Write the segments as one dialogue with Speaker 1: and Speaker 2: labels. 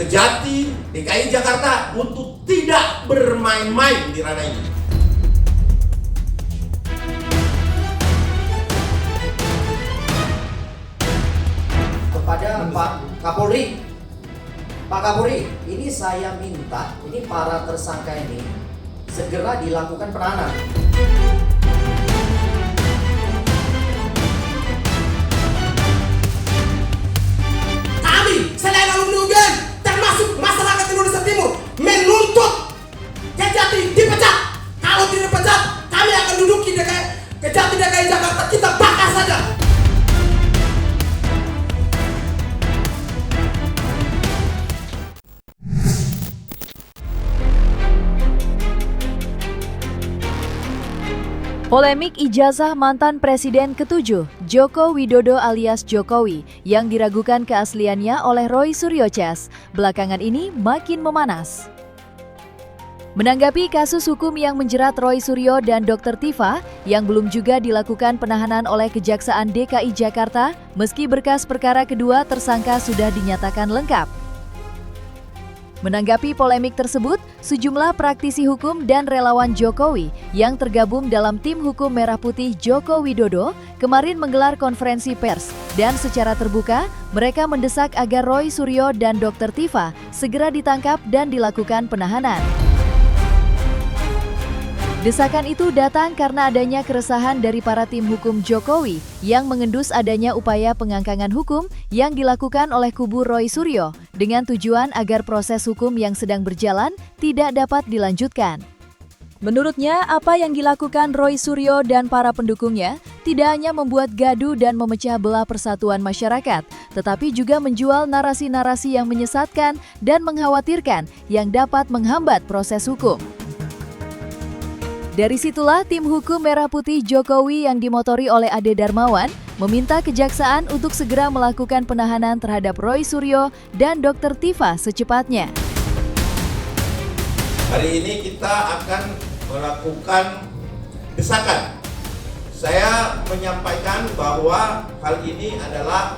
Speaker 1: Kejati, DKI Jakarta untuk tidak bermain-main di ranah ini.
Speaker 2: Kepada Pak Kapolri, Pak Kapolri, ini saya minta, ini para tersangka ini segera dilakukan penahanan.
Speaker 3: Kami, selain alumni UGM, termasuk masyarakat Indonesia Timur, menuntut Kejati dipecat. Kalau tidak dipecat, kami akan duduki Kejati DKI Jakarta, kita bakar saja.
Speaker 4: Polemik ijazah mantan Presiden ke-7, Joko Widodo alias Jokowi, yang diragukan keasliannya oleh Roy Suryo Ces, belakangan ini makin memanas. Menanggapi kasus hukum yang menjerat Roy Suryo dan Dr. Tifa, yang belum juga dilakukan penahanan oleh Kejaksaan DKI Jakarta, meski berkas perkara kedua tersangka sudah dinyatakan lengkap. Menanggapi polemik tersebut, sejumlah praktisi hukum dan relawan Jokowi yang tergabung dalam tim hukum Merah Putih Joko Widodo kemarin menggelar konferensi pers dan secara terbuka mereka mendesak agar Roy Suryo dan Dr. Tifa segera ditangkap dan dilakukan penahanan. Desakan itu datang karena adanya keresahan dari para tim hukum Jokowi yang mengendus adanya upaya pengangkangan hukum yang dilakukan oleh kubu Roy Suryo dengan tujuan agar proses hukum yang sedang berjalan tidak dapat dilanjutkan. Menurutnya, apa yang dilakukan Roy Suryo dan para pendukungnya tidak hanya membuat gaduh dan memecah belah persatuan masyarakat, tetapi juga menjual narasi-narasi yang menyesatkan dan mengkhawatirkan yang dapat menghambat proses hukum. Dari situlah tim hukum Merah Putih Jokowi yang dimotori oleh Ade Darmawan meminta kejaksaan untuk segera melakukan penahanan terhadap Roy Suryo dan Dr. Tifa secepatnya.
Speaker 1: Hari ini kita akan melakukan desakan. Saya menyampaikan bahwa hal ini adalah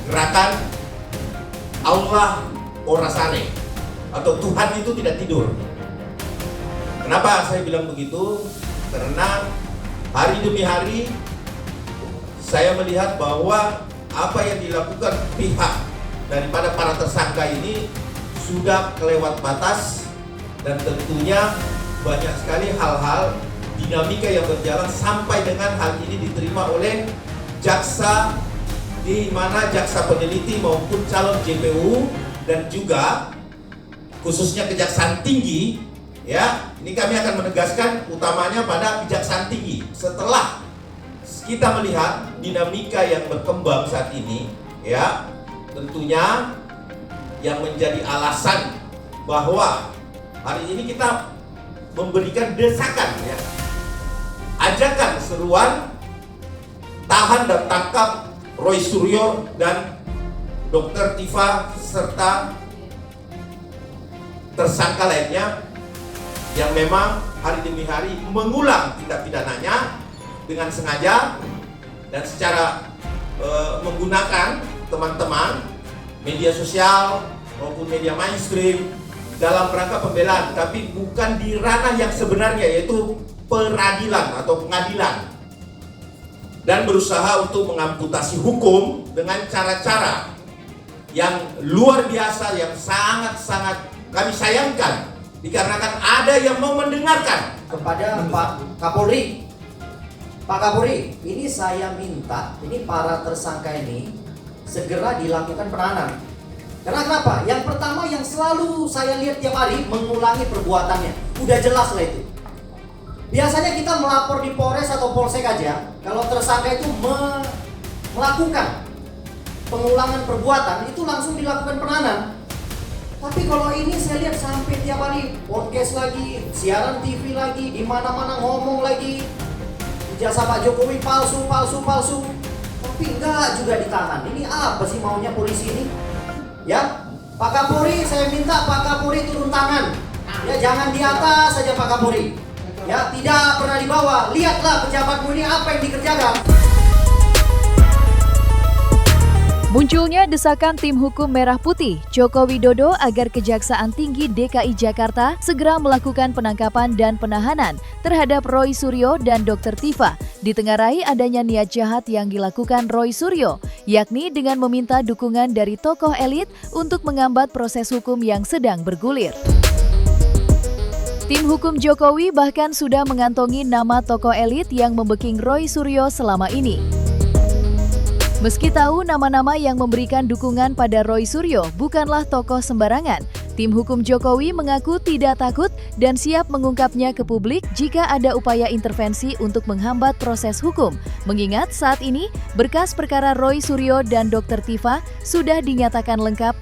Speaker 1: gerakan Allah Orasane atau Tuhan itu tidak tidur. Kenapa saya bilang begitu? Karena hari demi hari saya melihat bahwa apa yang dilakukan pihak daripada para tersangka ini sudah kelewat batas dan tentunya banyak sekali hal-hal dinamika yang berjalan sampai dengan hal ini diterima oleh jaksa, di mana jaksa peneliti maupun calon JPU dan juga khususnya Kejaksaan Tinggi. Ya, ini kami akan menegaskan utamanya pada Kejaksaan Tinggi. Setelah kita melihat dinamika yang berkembang saat ini, ya, tentunya yang menjadi alasan bahwa hari ini kita memberikan desakan, ya, ajakan seruan tahan dan tangkap Roy Suryo dan Dr. Tifa serta tersangka lainnya yang memang hari demi hari mengulang tindak pidananya dengan sengaja dan secara menggunakan teman-teman media sosial maupun media mainstream dalam rangka pembelaan, tapi bukan di ranah yang sebenarnya, yaitu peradilan atau pengadilan, dan berusaha untuk mengamputasi hukum dengan cara-cara yang luar biasa, yang sangat-sangat kami sayangkan dikarenakan ada yang mau mendengarkan.
Speaker 2: Kepada Pak Kapolri, Pak Kapolri, ini saya minta, ini para tersangka ini segera dilakukan penahanan. Karena kenapa? Yang pertama yang selalu saya lihat tiap hari mengulangi perbuatannya, udah jelas lah itu. Biasanya kita melapor di Polres atau Polsek aja, kalau tersangka itu melakukan pengulangan perbuatan, itu langsung dilakukan penahanan. Tapi kalau ini saya lihat sampai tiap hari podcast lagi, siaran TV lagi, di mana-mana ngomong lagi, ijazah Pak Jokowi palsu. Tapi enggak juga ditahan. Ini apa sih maunya polisi ini? Ya, Pak Kapolri, saya minta Pak Kapolri turun tangan. Ya, jangan di atas saja Pak Kapolri. Ya, tidak pernah di bawah. Lihatlah pejabatmu ini apa yang dikerjakan.
Speaker 4: Munculnya desakan tim hukum Merah Putih Joko Widodo agar Kejaksaan Tinggi DKI Jakarta segera melakukan penangkapan dan penahanan terhadap Roy Suryo dan Dr. Tifa ditengarai adanya niat jahat yang dilakukan Roy Suryo, yakni dengan meminta dukungan dari tokoh elit untuk mengambat proses hukum yang sedang bergulir. Tim hukum Jokowi bahkan sudah mengantongi nama tokoh elit yang membacking Roy Suryo selama ini. Meski tahu nama-nama yang memberikan dukungan pada Roy Suryo bukanlah tokoh sembarangan, tim hukum Jokowi mengaku tidak takut dan siap mengungkapnya ke publik jika ada upaya intervensi untuk menghambat proses hukum. Mengingat saat ini berkas perkara Roy Suryo dan Dr. Tifa sudah dinyatakan lengkap.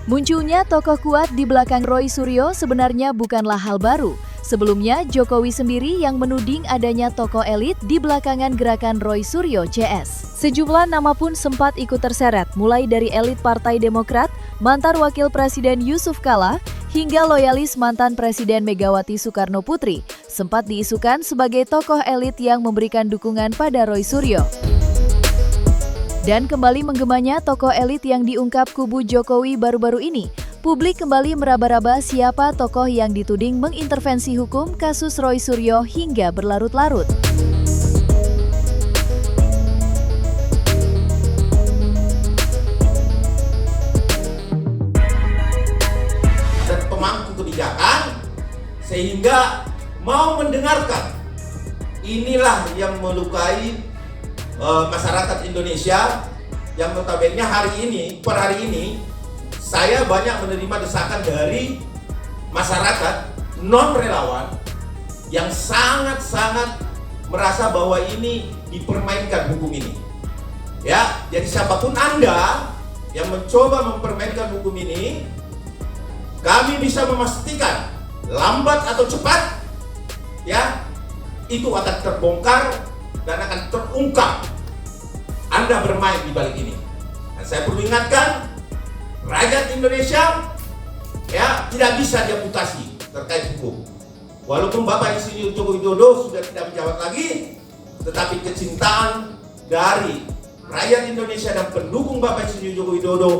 Speaker 4: Munculnya tokoh kuat di belakang Roy Suryo sebenarnya bukanlah hal baru. Sebelumnya, Jokowi sendiri yang menuding adanya tokoh elit di belakangan gerakan Roy Suryo CS. Sejumlah nama pun sempat ikut terseret, mulai dari elit Partai Demokrat, mantan Wakil Presiden Yusuf Kala, hingga loyalis mantan Presiden Megawati Soekarno Putri, sempat diisukan sebagai tokoh elit yang memberikan dukungan pada Roy Suryo. Dan kembali menggemanya tokoh elit yang diungkap kubu Jokowi baru-baru ini, publik kembali meraba-raba siapa tokoh yang dituding mengintervensi hukum kasus Roy Suryo hingga berlarut-larut.
Speaker 1: Dan pemangku kebijakan sehingga mau mendengarkan. Inilah yang melukai masyarakat Indonesia yang notabene per hari ini saya banyak menerima desakan dari masyarakat non-relawan yang sangat-sangat merasa bahwa ini dipermainkan hukum ini. Ya, jadi siapapun Anda yang mencoba mempermainkan hukum ini, kami bisa memastikan lambat atau cepat, ya, itu akan terbongkar dan akan terungkap Anda bermain di balik ini. Dan saya perlu ingatkan, rakyat Indonesia ya tidak bisa diamputasi terkait hukum. Walaupun Bapak Insinyur Joko Widodo sudah tidak menjabat lagi, tetapi kecintaan dari rakyat Indonesia dan pendukung Bapak Insinyur Joko Widodo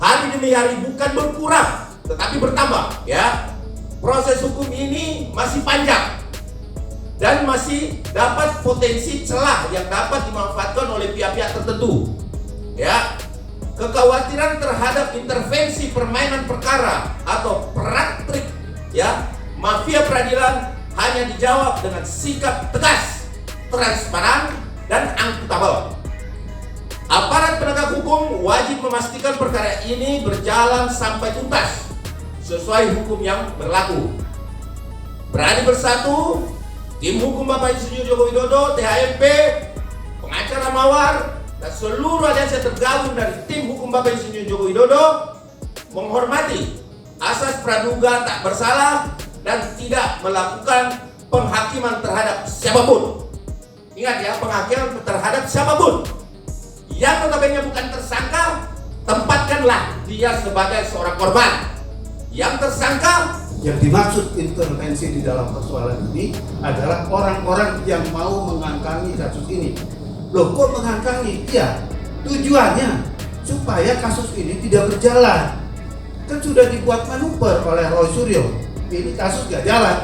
Speaker 1: hari demi hari bukan berkurang, tetapi bertambah. Ya, proses hukum ini masih panjang dan masih dapat potensi celah yang dapat dimanfaatkan oleh pihak-pihak tertentu. Ya, kekhawatiran terhadap intervensi permainan perkara atau praktik ya mafia peradilan hanya dijawab dengan sikap tegas, transparan, dan akuntabel. Aparat penegak hukum wajib memastikan perkara ini berjalan sampai tuntas sesuai hukum yang berlaku. Berani bersatu, tim hukum Bapak Insinyur Joko Widodo, THMP, pengacara Mawar, dan seluruh aliansi tergabung dari tim hukum Bapak Insinyur Joko Widodo menghormati asas praduga tak bersalah dan tidak melakukan penghakiman terhadap siapapun. Ingat ya, penghakiman terhadap siapapun. Yang notabene bukan tersangka, tempatkanlah dia sebagai seorang korban. Yang tersangka,
Speaker 5: yang dimaksud intervensi di dalam persoalan ini adalah orang-orang yang mau mengangkangi kasus ini. Loh, kok mengangkangi? Iya, tujuannya supaya kasus ini tidak berjalan. Kan sudah dibuat manuver oleh Roy Suryo. Ini kasus gak jalan,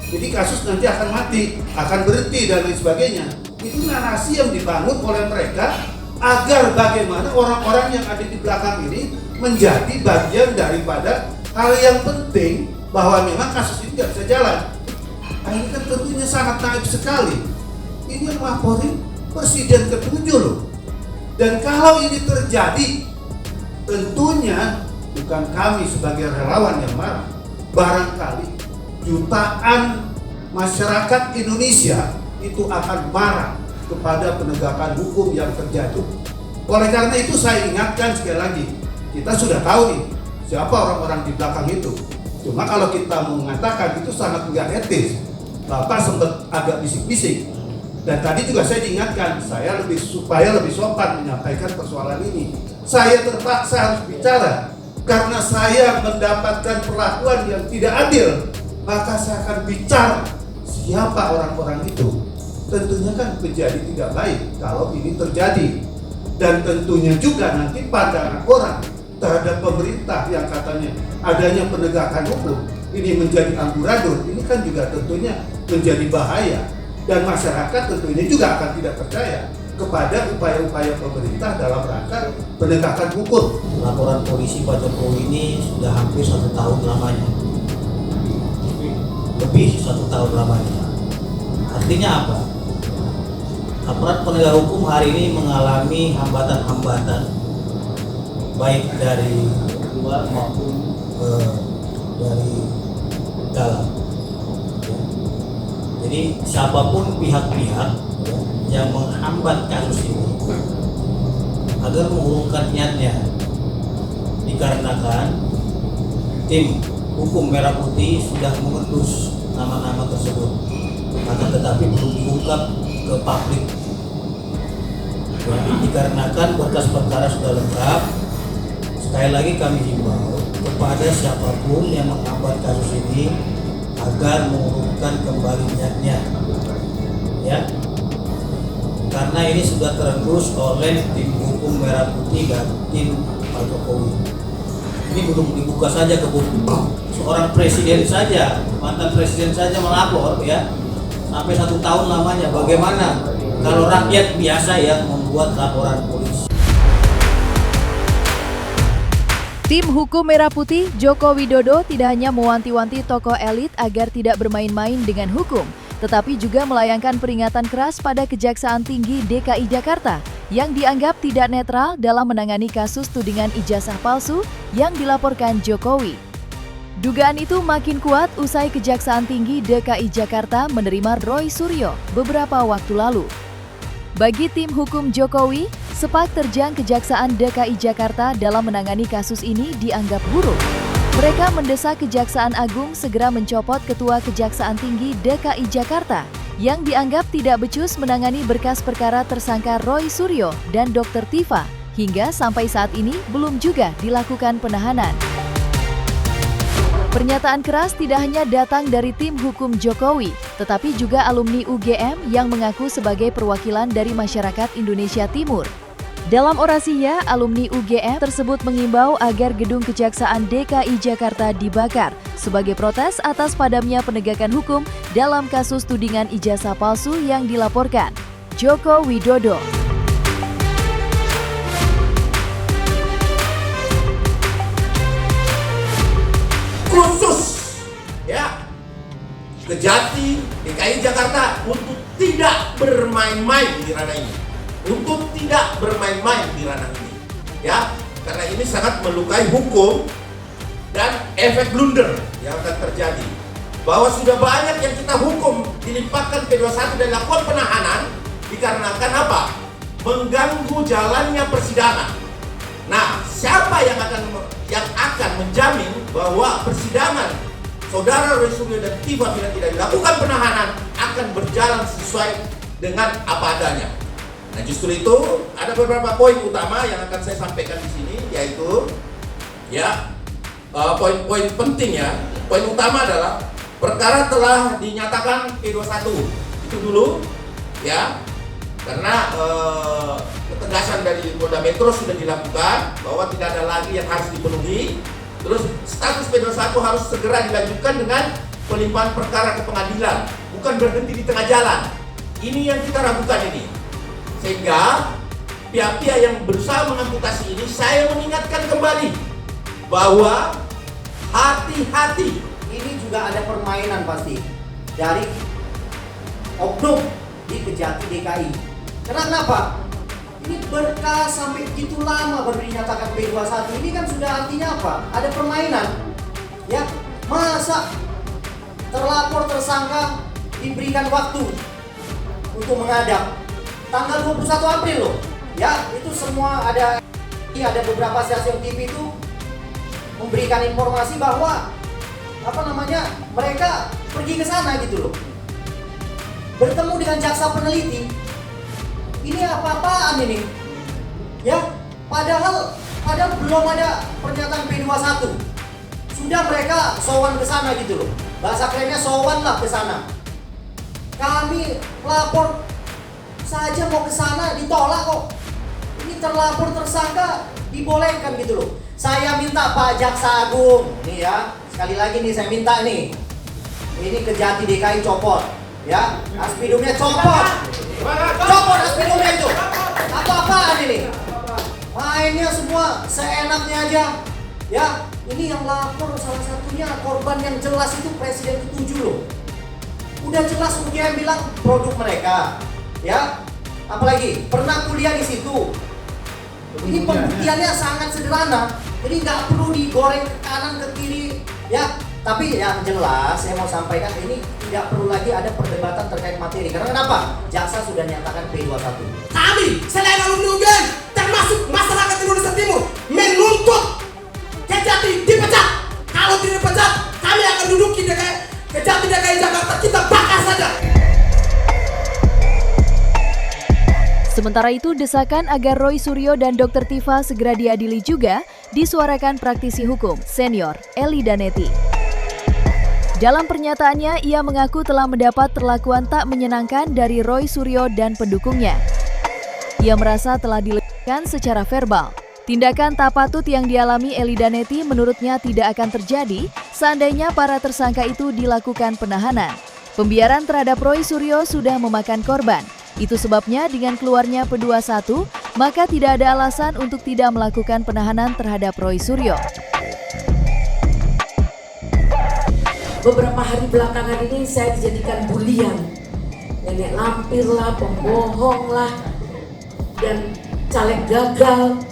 Speaker 5: jadi kasus nanti akan mati, akan berhenti dan lain sebagainya. Itu narasi yang dibangun oleh mereka agar bagaimana orang-orang yang ada di belakang ini menjadi bagian daripada hal yang penting bahwa memang kasus ini tidak bisa jalan. Nah, ini kan tentunya sangat naif sekali. Ini yang laporin Presiden ke-7 loh. Dan kalau ini terjadi, tentunya bukan kami sebagai relawan yang marah. Barangkali jutaan masyarakat Indonesia itu akan marah kepada penegakan hukum yang terjadi. Oleh karena itu saya ingatkan sekali lagi, kita sudah tahu nih siapa orang-orang di belakang itu. Cuma kalau kita mengatakan itu sangat nggak etis. Bapak sempat agak bisik-bisik. Dan tadi juga saya diingatkan, saya supaya lebih sopan menyampaikan persoalan ini. Saya terpaksa harus bicara karena saya mendapatkan perlakuan yang tidak adil. Maka saya akan bicara siapa orang-orang itu. Tentunya kan menjadi tidak baik kalau ini terjadi. Dan tentunya juga nanti pandangan orang terhadap pemerintah yang katanya adanya penegakan hukum ini menjadi amburadul, ini kan juga tentunya menjadi bahaya, dan masyarakat tentunya juga akan tidak percaya kepada upaya-upaya pemerintah dalam rangka penegakan hukum.
Speaker 2: Laporan polisi Pak Jokowi ini sudah hampir 1 tahun lamanya, lebih 1 tahun lamanya. Artinya apa? Aparat penegak hukum hari ini mengalami hambatan-hambatan baik dari luar maupun dari dalam. Jadi siapapun pihak-pihak yang menghambat kasus ini agar mengurungkan niatnya, dikarenakan tim hukum Merah Putih sudah mengendus nama-nama tersebut, akan tetapi belum diungkap ke publik. Dikarenakan berkas perkara sudah lengkap, sekali lagi kami himbau kepada siapapun yang menghambat kasus ini agar mengurungkan kembali niatnya, ya, karena ini sudah terendus oleh tim hukum Merah Putih dan tim Pak Jokowi. Ini belum dibuka saja ke publik. Seorang presiden saja, mantan presiden saja melapor, ya, sampai 1 tahun lamanya. Bagaimana kalau rakyat biasa yang membuat laporan polisi?
Speaker 4: Tim Hukum Merah Putih Joko Widodo tidak hanya mewanti-wanti tokoh elit agar tidak bermain-main dengan hukum, tetapi juga melayangkan peringatan keras pada Kejaksaan Tinggi DKI Jakarta yang dianggap tidak netral dalam menangani kasus tudingan ijazah palsu yang dilaporkan Jokowi. Dugaan itu makin kuat usai Kejaksaan Tinggi DKI Jakarta menerima Roy Suryo beberapa waktu lalu. Bagi tim hukum Jokowi, sepak terjang Kejaksaan DKI Jakarta dalam menangani kasus ini dianggap buruk. Mereka mendesak Kejaksaan Agung segera mencopot Ketua Kejaksaan Tinggi DKI Jakarta yang dianggap tidak becus menangani berkas perkara tersangka Roy Suryo dan Dr. Tifa, hingga sampai saat ini belum juga dilakukan penahanan. Pernyataan keras tidak hanya datang dari tim hukum Jokowi, tetapi juga alumni UGM yang mengaku sebagai perwakilan dari masyarakat Indonesia Timur. Dalam orasinya, alumni UGM tersebut mengimbau agar gedung Kejaksaan DKI Jakarta dibakar sebagai protes atas padamnya penegakan hukum dalam kasus tudingan ijazah palsu yang dilaporkan Joko Widodo.
Speaker 1: Khusus ya Kejati DKI Jakarta untuk tidak bermain-main di ranah ini, untuk tidak bermain-main di ranah ini, ya, karena ini sangat melukai hukum dan efek blunder yang akan terjadi. Bahwa sudah banyak yang kita hukum dilimpahkan P21 dan lakukan penahanan dikarenakan apa? Mengganggu jalannya persidangan. Nah, siapa yang akan menjamin bahwa persidangan saudara Roy Suryo dan Tifa bila tidak dilakukan penahanan akan berjalan sesuai dengan apa adanya? Nah, justru itu ada beberapa poin utama yang akan saya sampaikan di sini, yaitu ya poin-poin penting ya. Poin utama adalah perkara telah dinyatakan P21 itu dulu ya, karena ketegasan dari Polda Metro sudah dilakukan bahwa tidak ada lagi yang harus dipenuhi. Terus status P21 harus segera dilanjutkan dengan pelimpahan perkara ke pengadilan, bukan berhenti di tengah jalan. Ini yang kita ragukan ini. Sehingga pihak-pihak yang berusaha mengamputasi ini, saya mengingatkan kembali bahwa hati-hati.
Speaker 2: Ini juga ada permainan pasti dari oknum di Kejati DKI. Karena kenapa? Ini berkas sampai begitu lama baru dinyatakan P21. Ini kan sudah artinya apa? Ada permainan. Ya, masa terlapor tersangka diberikan waktu untuk menghadap tanggal 21 April loh. Ya, itu semua ada beberapa stasiun TV itu memberikan informasi bahwa mereka pergi ke sana gitu loh. Bertemu dengan jaksa peneliti. Ini apa-apaan ini? Ya, padahal belum ada pernyataan P21. Sudah mereka sowan ke sana gitu loh. Bahasa kerennya sowan lah ke sana. Kami lapor saja mau ke sana ditolak kok. Ini terlapor tersangka dibolehkan gitu loh. Saya minta Pak Jaksa Agung, nih ya, sekali lagi nih saya minta nih, ini Kejati DKI copot, ya, aspidumnya copot, copot aspidumnya itu. Apa-apaan ini? Mainnya semua seenaknya aja, ya. Ini yang lapor salah satunya korban yang jelas itu Presiden ke-7 loh. Udah jelas UGM bilang produk mereka, ya. Apalagi pernah kuliah di situ. Ini pembuktiannya sangat sederhana. Jadi nggak perlu digoreng ke kanan ke kiri, ya. Tapi yang jelas saya mau sampaikan ini tidak perlu lagi ada perdebatan terkait materi. Karena kenapa? Jaksa sudah nyatakan P21.
Speaker 3: Kami selain alumni UGM termasuk masyarakat Indonesia Timur menuntut Kejati dipecat. Kalau tidak dipecat, kami akan duduki Kejati DKI Jakarta, kita bakar saja.
Speaker 4: Sementara itu, desakan agar Roy Suryo dan Dr. Tifa segera diadili juga disuarakan praktisi hukum senior Eli Danetti. Dalam pernyataannya, ia mengaku telah mendapat perlakuan tak menyenangkan dari Roy Suryo dan pendukungnya. Ia merasa telah dilecehkan secara verbal. Tindakan tak patut yang dialami Eli Danetti menurutnya tidak akan terjadi seandainya para tersangka itu dilakukan penahanan. Pembiaran terhadap Roy Suryo sudah memakan korban. Itu sebabnya dengan keluarnya P21, maka tidak ada alasan untuk tidak melakukan penahanan terhadap Roy Suryo.
Speaker 6: Beberapa hari belakangan ini saya dijadikan bulian. Nenek lampir lah, pembohong lah, dan caleg gagal.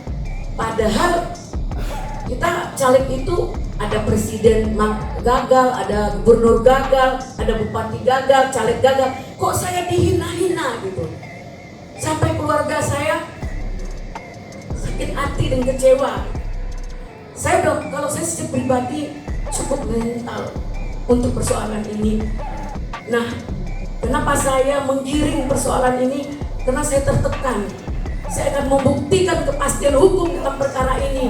Speaker 6: Padahal kita caleg itu ada presiden gagal, ada gubernur gagal, ada bupati gagal, caleg gagal. Kok saya dihina-hina gitu? Sampai keluarga saya sakit hati dan kecewa. Saya udah, kalau saya secara pribadi cukup mental untuk persoalan ini. Nah, kenapa saya menggiring persoalan ini? Karena saya tertekan. Saya akan membuktikan kepastian hukum dalam perkara ini.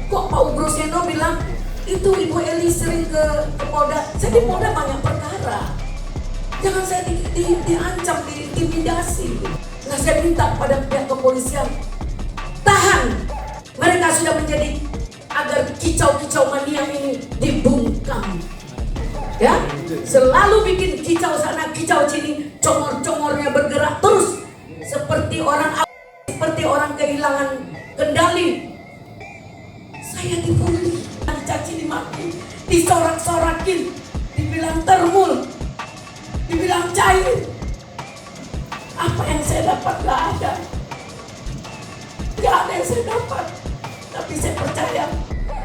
Speaker 6: Kok Pak Ugroseno bilang itu Ibu Eli sering ke Polda? Saya di Polda banyak perkara. Jangan saya diancam, diintimidasi. Nah, saya minta pada pihak kepolisian, tahan. Mereka sudah menjadi agar kicau-kicau mania ini dibungkam. Ya, selalu bikin kicau sana, kicau sini, congor-congornya bergerak terus seperti orang kehilangan kendali. Saya dibully, dicaci dimaki, disorak-sorakin, dibilang termul, dibilang cair. Apa yang saya dapat? Gak ada. Gak ada yang saya dapat. Tapi saya percaya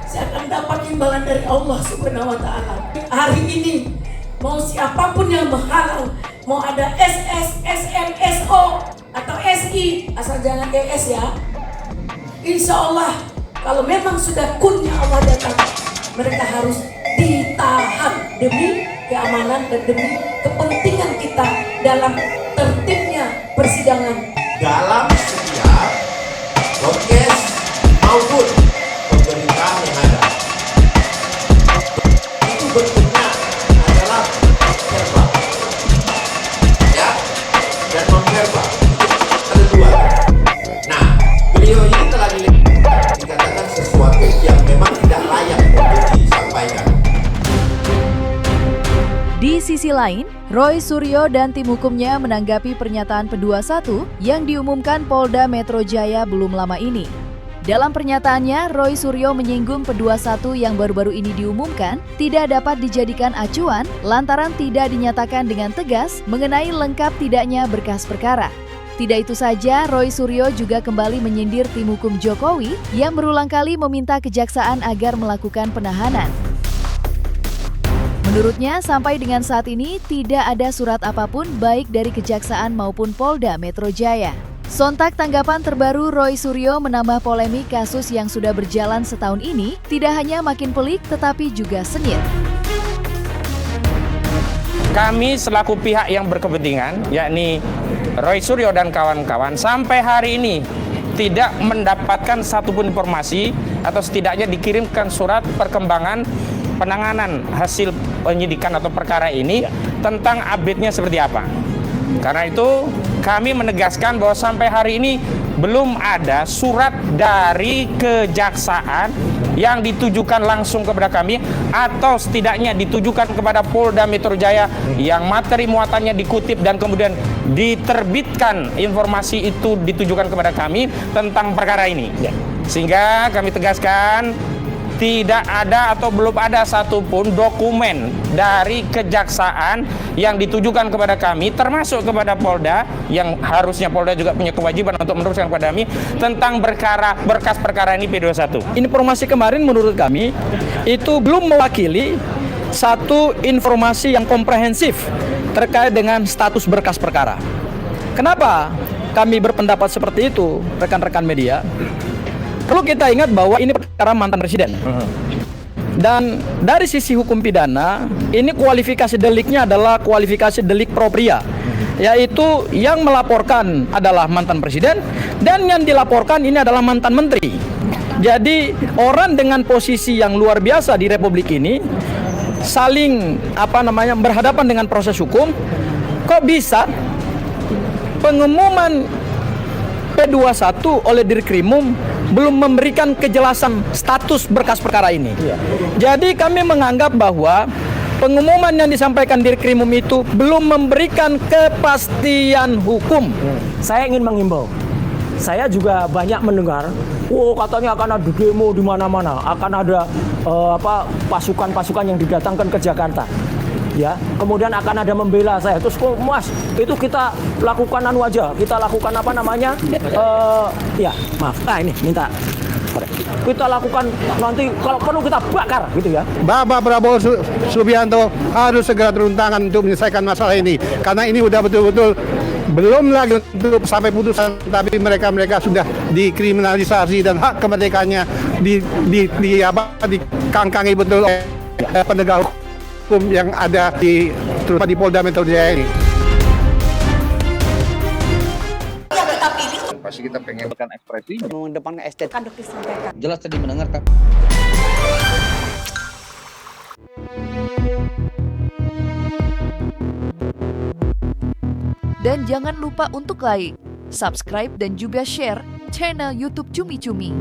Speaker 6: saya akan dapat imbalan dari Allah Subhanahu wa Ta'ala. Hari ini mau siapapun yang menghalang, mau ada SS, SM, SO atau SI, asal jangan ES ya. Insya Allah kalau memang sudah kunnya Allah datang, mereka harus ditahan demi keamanan dan demi kepentingan kita dalam tertibnya persidangan.
Speaker 1: Dalam setiap podcast maupun pemerintahan yang ada, itu bentuknya adalah verbal, ya, dan non-verbal. Ada dua. Nah, beliau ini telah dikatakan sesuatu yang memang tidak layak untuk disampaikan.
Speaker 4: Di sisi lain, Roy Suryo dan tim hukumnya menanggapi pernyataan P21 yang diumumkan Polda Metro Jaya belum lama ini. Dalam pernyataannya, Roy Suryo menyinggung P21 yang baru-baru ini diumumkan tidak dapat dijadikan acuan lantaran tidak dinyatakan dengan tegas mengenai lengkap tidaknya berkas perkara. Tidak itu saja, Roy Suryo juga kembali menyindir tim hukum Jokowi yang berulang kali meminta kejaksaan agar melakukan penahanan. Menurutnya, sampai dengan saat ini tidak ada surat apapun baik dari Kejaksaan maupun Polda Metro Jaya. Sontak tanggapan terbaru Roy Suryo menambah polemik kasus yang sudah berjalan setahun ini tidak hanya makin pelik tetapi juga sengit.
Speaker 7: Kami selaku pihak yang berkepentingan, yakni Roy Suryo dan kawan-kawan, sampai hari ini tidak mendapatkan satupun informasi atau setidaknya dikirimkan surat perkembangan penanganan hasil penyidikan atau perkara ini tentang update-nya seperti apa. Karena itu kami menegaskan bahwa sampai hari ini belum ada surat dari kejaksaan yang ditujukan langsung kepada kami atau setidaknya ditujukan kepada Polda Metro Jaya yang materi muatannya dikutip dan kemudian diterbitkan informasi itu ditujukan kepada kami tentang perkara ini. Sehingga kami tegaskan tidak ada atau belum ada satupun dokumen dari kejaksaan yang ditujukan kepada kami, termasuk kepada Polda, yang harusnya Polda juga punya kewajiban untuk meneruskan kepada kami tentang berkas perkara ini P21.
Speaker 8: Informasi kemarin menurut kami itu belum mewakili satu informasi yang komprehensif terkait dengan status berkas perkara. Kenapa kami berpendapat seperti itu, rekan-rekan media? Perlu kita ingat bahwa ini perkara mantan presiden. Dan dari sisi hukum pidana, ini kualifikasi deliknya adalah kualifikasi delik propria, yaitu yang melaporkan adalah mantan presiden dan yang dilaporkan ini adalah mantan menteri. Jadi orang dengan posisi yang luar biasa di Republik ini saling berhadapan dengan proses hukum. Kok bisa pengumuman P21 oleh Dirkrimum belum memberikan kejelasan status berkas perkara ini. Jadi kami menganggap bahwa pengumuman yang disampaikan Dirkrimum itu belum memberikan kepastian hukum.
Speaker 9: Saya ingin mengimbau. Saya juga banyak mendengar, katanya akan ada demo di mana-mana, akan ada pasukan-pasukan yang didatangkan ke Jakarta. Ya, kemudian akan ada membela saya. Terus kok Mas, itu kita lakukan kita lakukan ini minta. Kita lakukan nanti kalau perlu kita bakar gitu ya.
Speaker 5: Bapak Prabowo Subianto harus segera turun tangan untuk menyelesaikan masalah ini, karena ini udah betul-betul belum lagi untuk sampai putusan, tapi mereka sudah dikriminalisasi dan hak kemerdekaannya dikangkangi betul oleh penegak hukum yang ada terutama di Polda Metro Jaya ini.
Speaker 10: Pasti kita pengen ekspresi,
Speaker 11: mengedepankan estetika.
Speaker 6: Kan dokter sampaikan.
Speaker 11: Jelas tadi mendengarkan.
Speaker 4: Dan jangan lupa untuk like, subscribe dan juga share channel YouTube Cumi Cumi.